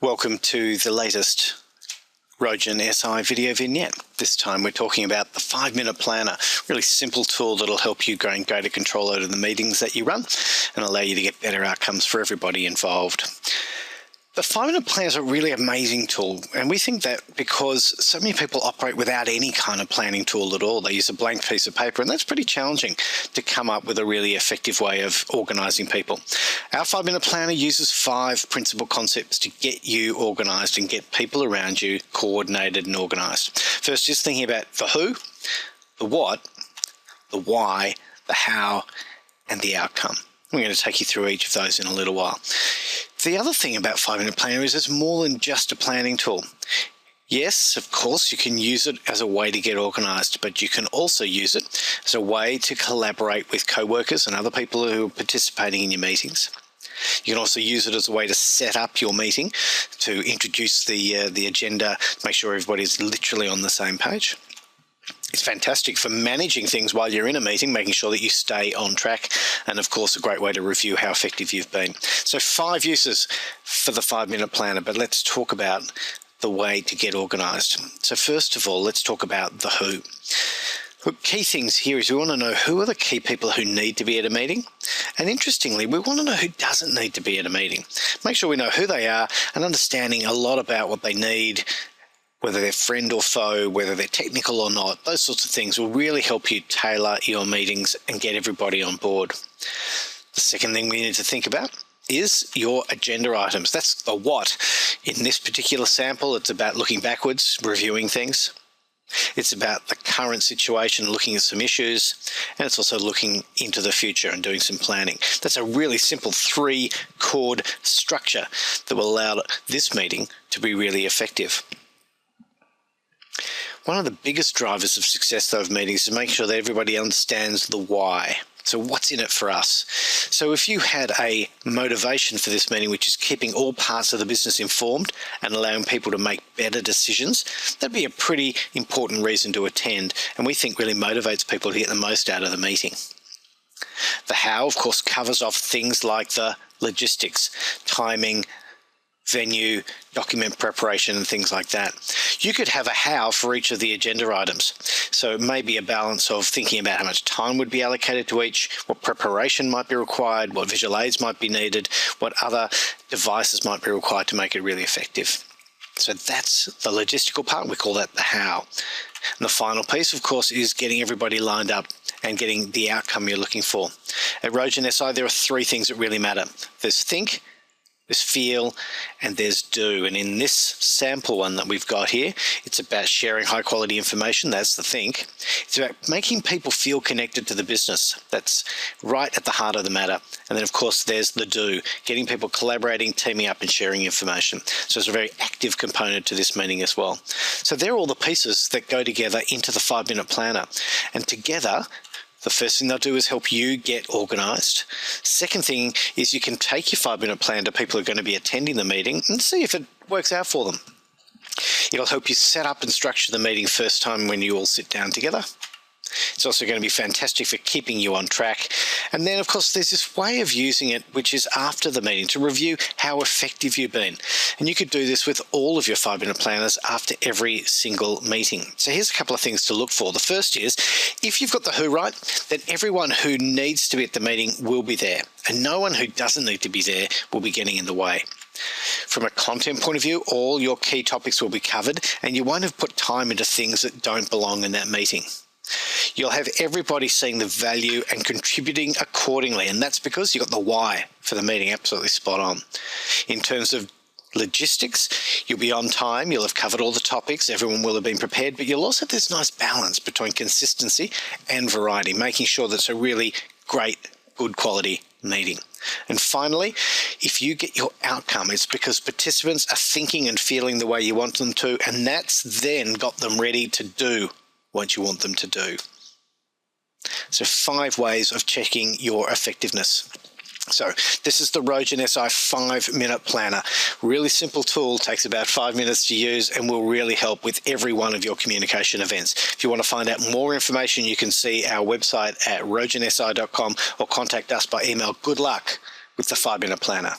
Welcome to the latest RogenSi video vignette. This time we're talking about the 5-minute planner, really simple tool that'll help you gain greater control over the meetings that you run and allow you to get better outcomes for everybody involved. The 5-minute planner is a really amazing tool, and we think that because so many people operate without any kind of planning tool at all. They use a blank piece of paper, and that's pretty challenging to come up with a really effective way of organising people. Our 5-minute planner uses 5 principal concepts to get you organised and get people around you coordinated and organised. First, just thinking about the who, the what, the why, the how, and the outcome. We're going to take you through each of those in a little while. The other thing about 5-minute planner is it's more than just a planning tool. Yes, of course, you can use it as a way to get organised, but you can also use it as a way to collaborate with co-workers and other people who are participating in your meetings. You can also use it as a way to set up your meeting, to introduce the agenda, make sure everybody's literally on the same page. It's fantastic for managing things while you're in a meeting, making sure that you stay on track, and of course a great way to review how effective you've been. So 5 uses for the 5-minute planner, but let's talk about the way to get organised. So first of all, let's talk about the who. Look, key things here is we want to know who are the key people who need to be at a meeting, and interestingly we want to know who doesn't need to be at a meeting. Make sure we know who they are and understanding a lot about what they need, whether they're friend or foe, whether they're technical or not. Those sorts of things will really help you tailor your meetings and get everybody on board. The second thing we need to think about is your agenda items. That's the what. In this particular sample, it's about looking backwards, reviewing things. It's about the current situation, looking at some issues, and it's also looking into the future and doing some planning. That's a really simple 3-chord structure that will allow this meeting to be really effective. One of the biggest drivers of success though of meetings is making sure that everybody understands the why. So what's in it for us? So if you had a motivation for this meeting, which is keeping all parts of the business informed and allowing people to make better decisions, that'd be a pretty important reason to attend, and we think really motivates people to get the most out of the meeting. The how, of course, covers off things like the logistics, timing, venue, document preparation, and things like that. You could have a how for each of the agenda items. So it may be a balance of thinking about how much time would be allocated to each, what preparation might be required, what visual aids might be needed, what other devices might be required to make it really effective. So that's the logistical part. We call that the how. And the final piece, of course, is getting everybody lined up and getting the outcome you're looking for. At RogenSi, there are 3 things that really matter. There's think, there's feel, and there's do. And in this sample one that we've got here, it's about sharing high quality information. That's the think. It's about making people feel connected to the business. That's right at the heart of the matter. And then of course there's the do, getting people collaborating, teaming up and sharing information. So it's a very active component to this meeting as well. So they're all the pieces that go together into the 5-minute planner. And together, the first thing they'll do is help you get organised. Second thing is you can take your 5-minute plan to people who are going to be attending the meeting and see if it works out for them. It'll help you set up and structure the meeting first time when you all sit down together. It's also going to be fantastic for keeping you on track. And then, of course, there's this way of using it, which is after the meeting, to review how effective you've been. And you could do this with all of your 5-minute planners after every single meeting. So here's a couple of things to look for. The first is, if you've got the who right, then everyone who needs to be at the meeting will be there. And no one who doesn't need to be there will be getting in the way. From a content point of view, all your key topics will be covered, and you won't have put time into things that don't belong in that meeting. You'll have everybody seeing the value and contributing accordingly, and that's because you've got the why for the meeting absolutely spot on. In terms of logistics, you'll be on time, you'll have covered all the topics, everyone will have been prepared, but you'll also have this nice balance between consistency and variety, making sure that it's a really great, good quality meeting. And finally, if you get your outcome, it's because participants are thinking and feeling the way you want them to, and that's then got them ready to do what you want them to do. So 5 ways of checking your effectiveness. So this is the RogenSi 5-minute planner. Really simple tool, takes about 5 minutes to use and will really help with every one of your communication events. If you want to find out more information, you can see our website at rogensi.com or contact us by email. Good luck with the 5-minute planner.